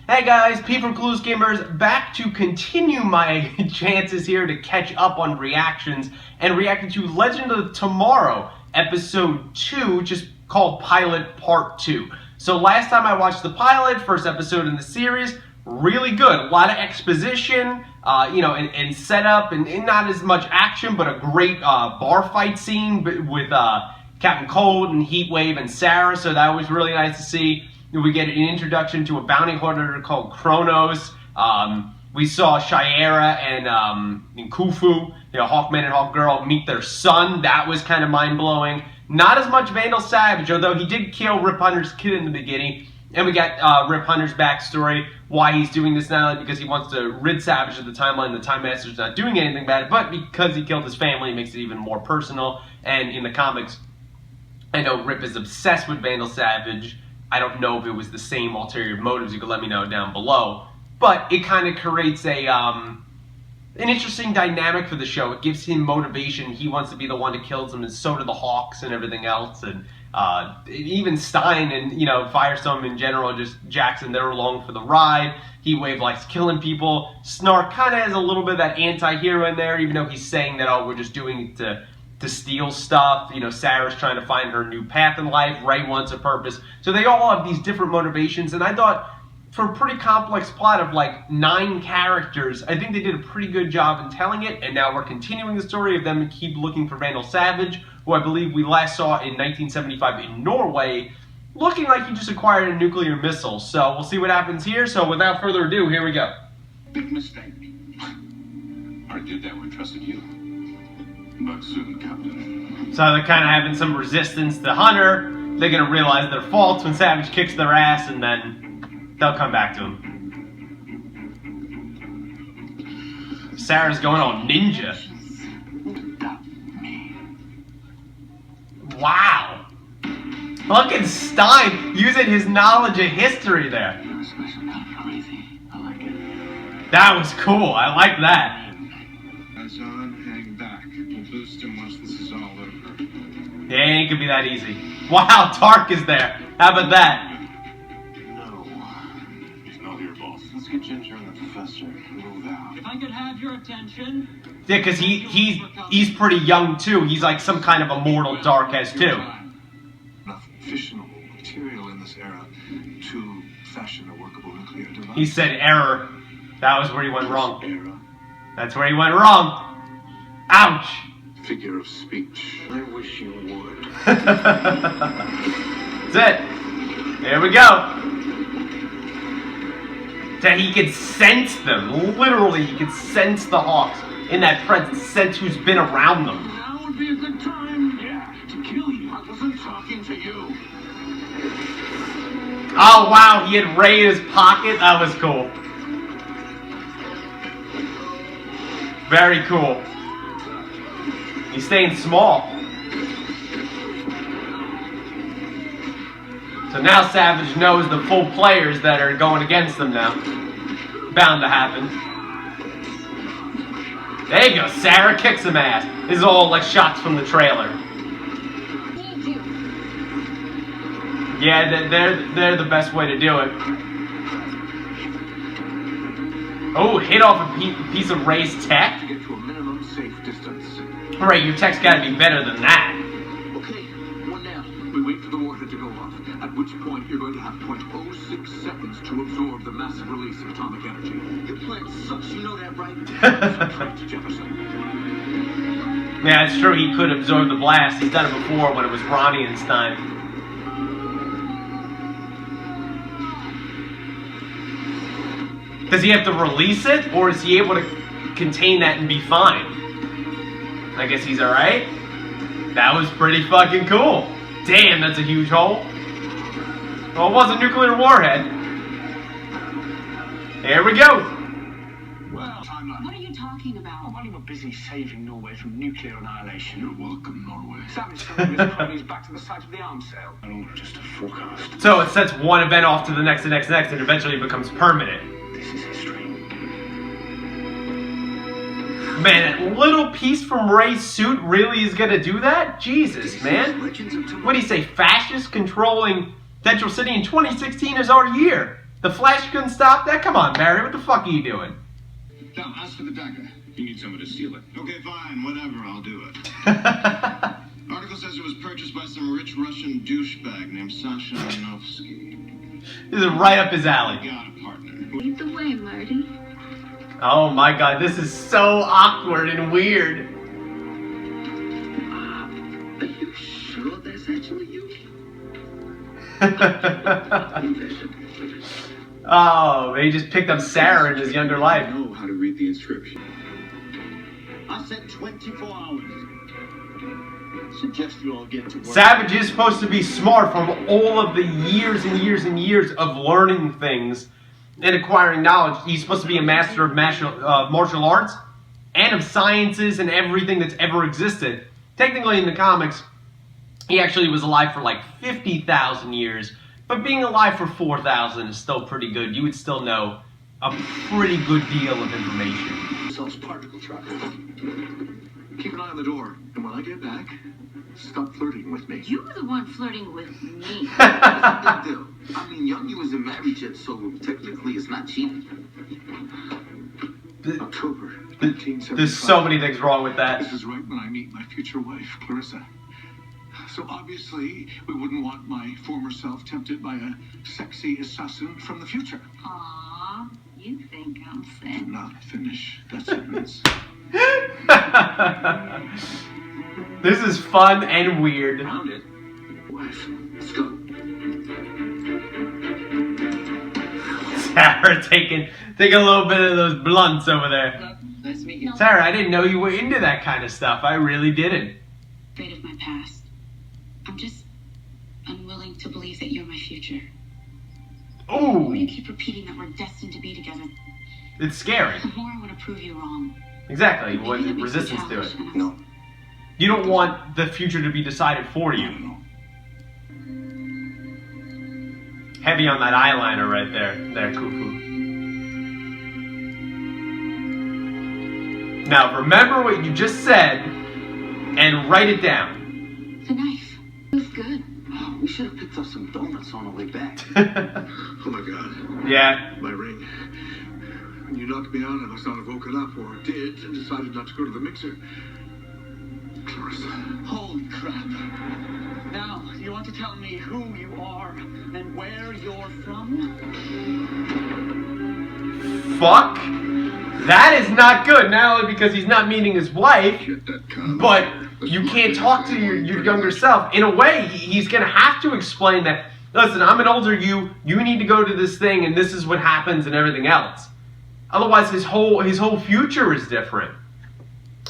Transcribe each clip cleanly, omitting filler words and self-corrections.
Hey guys, Pete from Clueless Gamers back to continue my chances here to catch up on reactions and reacting to Legend of Tomorrow episode 2, just called Pilot Part 2. So last time I watched the pilot, first episode in the series, really good. A lot of exposition, and setup, and not as much action, but a great bar fight scene with Captain Cold and Heatwave and Sarah, so that was really nice to see. We get an introduction to a bounty hunter called Kronos. We saw Shiera and Khufu, Hawkman and Hawkgirl, meet their son. That was kind of mind-blowing. Not as much Vandal Savage, although he did kill Rip Hunter's kid in the beginning. And we got Rip Hunter's backstory, why he's doing this not only because he wants to rid Savage of the timeline, the Time Master's not doing anything bad, but because he killed his family, it makes it even more personal. And in the comics, I know Rip is obsessed with Vandal Savage. I don't know if it was the same ulterior motives. You could let me know down below. But it kind of creates an interesting dynamic for the show. It gives him motivation. He wants to be the one that kills him, and so do the Hawks and everything else. And even Stein and, Firestorm in general, just Jackson, they're along for the ride. Heatwave likes killing people. Snark kind of has a little bit of that anti-hero in there, even though he's saying that, oh, we're just doing it to steal stuff. Sarah's trying to find her new path in life. Ray wants a purpose. So they all have these different motivations, and I thought for a pretty complex plot of like 9 characters, I think they did a pretty good job in telling it, and now we're continuing the story of them keep looking for Vandal Savage, who I believe we last saw in 1975 in Norway, looking like he just acquired a nuclear missile. So we'll see what happens here. So without further ado, here we go. Big mistake. I did that when I trusted you. But soon, Captain. So they're kind of having some resistance to Hunter. They're going to realize their faults when Savage kicks their ass, and then they'll come back to him. Sarah's going all ninja. Wow. Look at Stein using his knowledge of history there. That was cool. I like that. As on, hang back. Boost him once this is all over. It ain't gonna be that easy. Wow, Tark is there. How about that? No. He's not here, boss. Let's get Ginger and the professor and move out. If I could have your attention. Yeah, because he's pretty young too. He's like some kind of immortal Dark has too. Nothing fissionable material in this era to fashion a workable nuclear device. He said error. That was where he went wrong. Era. That's where he went wrong. Ouch. Figure of speech. I wish you would. That's it. There we go. That he could sense them. Literally, he could sense the Hawks in that presence. Sense who's been around them. Now would be a good time, to kill you. I wasn't talking to you. Oh wow, he had Ray in his pocket. That was cool. Very cool. He's staying small. So now Savage knows the full players that are going against him now. Bound to happen. There you go. Sarah kicks some ass. This is all like shots from the trailer. Yeah, they're the best way to do it. Oh, hit off a piece of Ray's tech. To get to a minimum safe distance. Right, your tech's gotta be better than that. Okay, what now? We wait for the warhead to go off, at which point you're going to have 0.06 seconds to absorb the massive release of atomic energy. Your plan sucks, you know that, right? Subtract Jefferson. Yeah, it's true, he could absorb the blast. He's done it before when it was Ronnie and Stein. Does he have to release it, or is he able to contain that and be fine? I guess he's alright. That was pretty fucking cool. Damn, that's a huge hole. Well, it was a nuclear warhead. Here we go. Well, timeline. What are you talking about? While you were busy saving Norway from nuclear annihilation. You're welcome, Norway. Savage telling his cronies back to the site of the arms sale. And all just a forecast. So it sets one event off to the next, and eventually becomes permanent. This is history. Man, that little piece from Ray's suit really is gonna do that? Jesus, man. What do you say, fascist controlling Central City in 2016 is our year? The Flash couldn't stop that? Come on, Barry, what the fuck are you doing? Now, as for the dagger, you need someone to steal it. Okay, fine, whatever, I'll do it. Article says it was purchased by some rich Russian douchebag named Sasha Minovsky. This is right up his alley. Got a partner. Lead the way, Marty. Oh my god, this is so awkward and weird. Are you sure that's actually you? Oh, he just picked up Sarah in his younger I life. know how to read the inscription. I said 24 hours. Suggest you all get to work. Savage is supposed to be smart from all of the years and years and years of learning things and acquiring knowledge. He's supposed to be a master of martial arts and of sciences and everything that's ever existed. Technically, in the comics, he actually was alive for like 50,000 years. But being alive for 4,000 is still pretty good. You would still know a pretty good deal of information. Sells particle tracker. Keep an eye on the door, and when I get back, stop flirting with me. You were the one flirting with me. Big deal. I mean, young you isn't married yet, so technically it's not cheating. October 1975. There's so many things wrong with that. This is right when I meet my future wife, Clarissa. So obviously, we wouldn't want my former self tempted by a sexy assassin from the future. Aww, you think I'm Do sick. not finish that sentence. This is fun and weird. Found it. Wife, let's go. Sarah taking a little bit of those blunts over there. Nice to meet you. Sarah, I didn't know you were into that kind of stuff. I really didn't. Afraid of my past. I'm just unwilling to believe that you're my future. The more you Ooh, keep repeating that we're destined to be together, it's scary. the more I want to prove you wrong. Exactly. What Maybe that makes me resistance to it? childish, and I'm No. You don't want the future to be decided for you. No. Heavy on that eyeliner right there. There, Kufu. Now, remember what you just said and write it down. The knife. It was good. Oh, we should have picked up some donuts on the way back. Oh my god. Yeah. My ring. When you knocked me out, I must not have woken up, or did, and decided not to go to the mixer. Clarissa. Holy crap. Now, you want to tell me who you are and where you're from? Fuck. That is not good. Not only because he's not meeting his wife, Get that con. but you can't talk to your younger self. In a way, he's going to have to explain that, listen, I'm an older you need to go to this thing, and this is what happens and everything else. Otherwise, his whole future is different.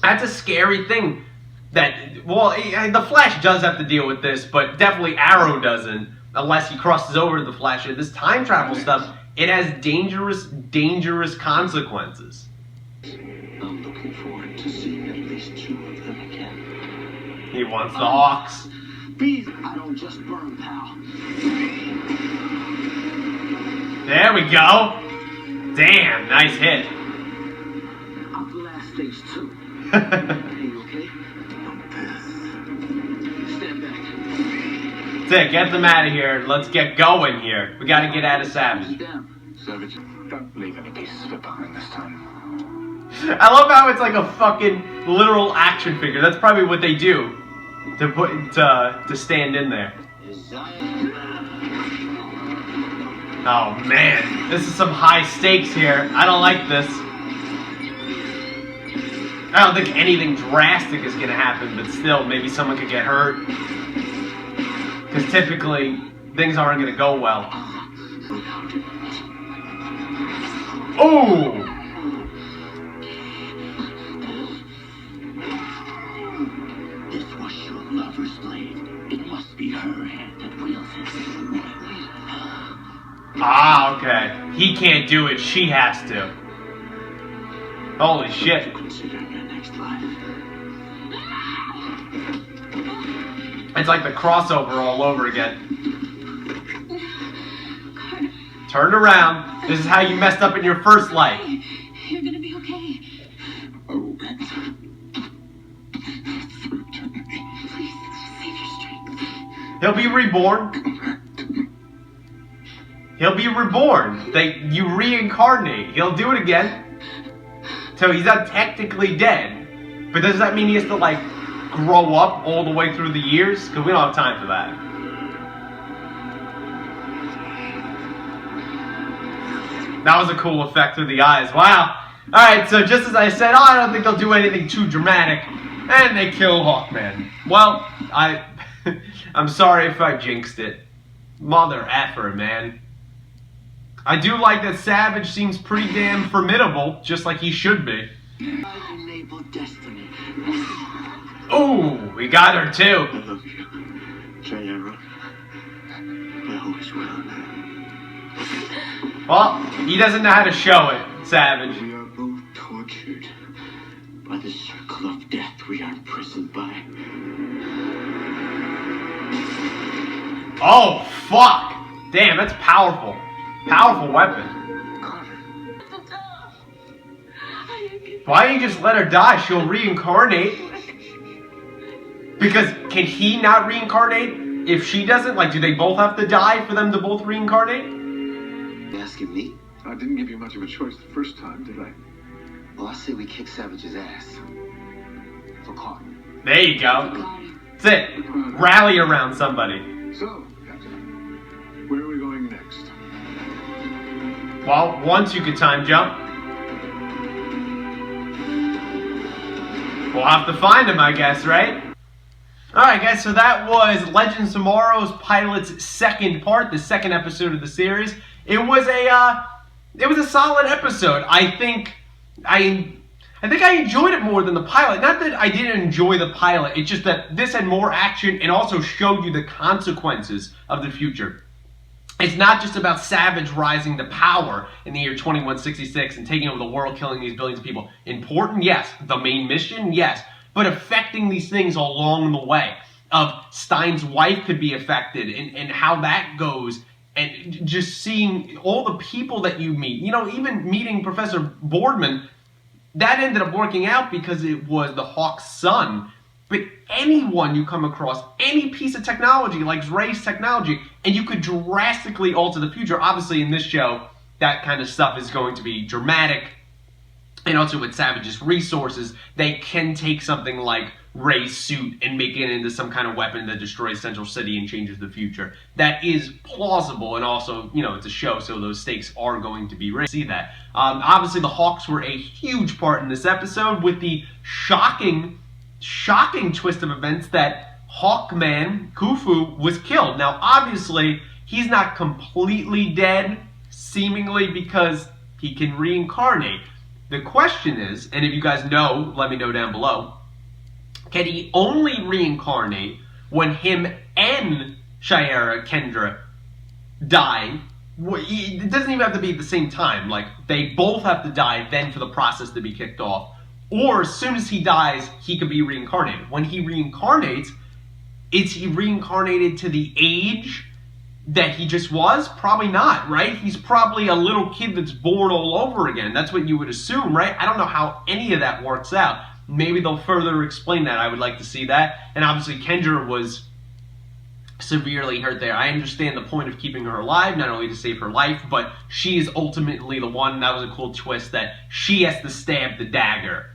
That's a scary thing. That, well, the Flash does have to deal with this, but definitely Arrow doesn't, unless he crosses over to the Flash. This time travel stuff, it has dangerous consequences. I'm looking forward to seeing at least 2 of them again. He wants the Hawks. Please, I don't just burn, pal. There we go. Damn, nice hit. I'll blast things too. Hey, you okay? I'm pissed. Stand back. That's it, get them out of here. Let's get going here. We gotta get out of Savage. Down. Savage, don't leave any pieces of it behind this time. I love how it's like a fucking literal action figure. That's probably what they do to put to stand in there. Oh man, this is some high stakes here. I don't like this. I don't think anything drastic is gonna happen, but still, maybe someone could get hurt. Because typically, things aren't gonna go well. Oh! This was your lover's blade. It must be her hand that wields it. Ah, okay. He can't do it, she has to. Holy shit. Consider your next life. It's like the crossover all over again. Turn around. This is how you messed up in your first life. You're gonna be okay. Oh, through eternity. Please, save your strength. He'll be reborn. Come back to me. He'll be reborn. You reincarnate. He'll do it again. So he's not technically dead. But does that mean he has to, like, grow up all the way through the years? Because we don't have time for that. That was a cool effect through the eyes. Wow. Alright, so just as I said, I don't think they'll do anything too dramatic. And they kill Hawkman. Well, I'm sorry if I jinxed it. Mother effer, man. I do like that Savage seems pretty damn formidable, just like he should be. I've enabled destiny. Ooh, we got her too. I love you, Jayara. I always will. Well, he doesn't know how to show it, Savage. We are both tortured by the circle of death we are imprisoned by. Oh, fuck. Damn, that's powerful. Powerful weapon. Why don't you just let her die? She'll reincarnate. Because can he not reincarnate if she doesn't? Like, do they both have to die for them to both reincarnate? You asking me? I didn't give you much of a choice the first time, did I? Well, I say we kick Savage's ass. For Carter. There you go. That's it. Rally around somebody. So, Captain, where are we going next? Well, once you could time jump. We'll have to find him, I guess, right? Alright guys, so that was Legends Tomorrow's pilot's second part, the second episode of the series. It was a solid episode. I think I enjoyed it more than the pilot. Not that I didn't enjoy the pilot, it's just that this had more action and also showed you the consequences of the future. It's not just about Savage rising to power in the year 2166 and taking over the world, killing these billions of people. Important, yes. The main mission, yes. But affecting these things along the way. Of Stein's wife could be affected and how that goes. And just seeing all the people that you meet. You know, even meeting Professor Boardman, that ended up working out because it was the Hawk's son. But anyone you come across, any piece of technology, like Ray's technology, and you could drastically alter the future. Obviously, in this show, that kind of stuff is going to be dramatic. And also with Savage's resources, they can take something like Ray's suit and make it into some kind of weapon that destroys Central City and changes the future. That is plausible, and also, you know, it's a show, so those stakes are going to be raised. See that. Obviously, the Hawks were a huge part in this episode with the shocking twist of events that Hawkman, Khufu, was killed. Now, obviously, he's not completely dead, seemingly, because he can reincarnate. The question is, and if you guys know, let me know down below, can he only reincarnate when him and Shiera Kendra die? It doesn't even have to be at the same time. Like, they both have to die then for the process to be kicked off. Or as soon as he dies, he could be reincarnated. When he reincarnates, is he reincarnated to the age that he just was? Probably not, right? He's probably a little kid that's born all over again. That's what you would assume, right? I don't know how any of that works out. Maybe they'll further explain that. I would like to see that. And obviously Kendra was severely hurt there. I understand the point of keeping her alive, not only to save her life, but she is ultimately the one. That was a cool twist that she has to stab the dagger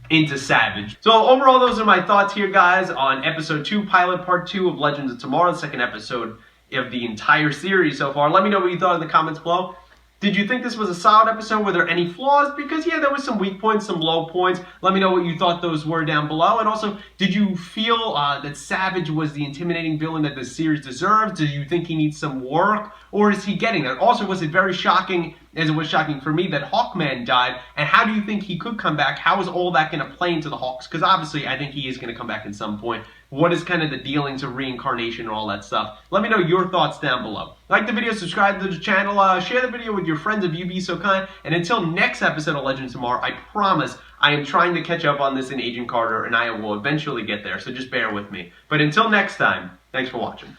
into Savage. So overall, those are my thoughts here, guys, on episode 2, pilot part 2 of Legends of Tomorrow, the second episode of the entire series so far. Let me know what you thought in the comments below. Did you think this was a solid episode? Were there any flaws? Because, yeah, there was some weak points, some low points. Let me know what you thought those were down below. And also, did you feel that Savage was the intimidating villain that this series deserves? Do you think he needs some work? Or is he getting there? Also, was it very shocking, as it was shocking for me, that Hawkman died? And how do you think he could come back? How is all that going to play into the Hawks? Because obviously, I think he is going to come back at some point. What is kind of the dealings of reincarnation and all that stuff? Let me know your thoughts down below. Like the video, subscribe to the channel, share the video with your friends if you be so kind. And until next episode of Legends Tomorrow, I promise I am trying to catch up on this in Agent Carter, and I will eventually get there, so just bear with me. But until next time, thanks for watching.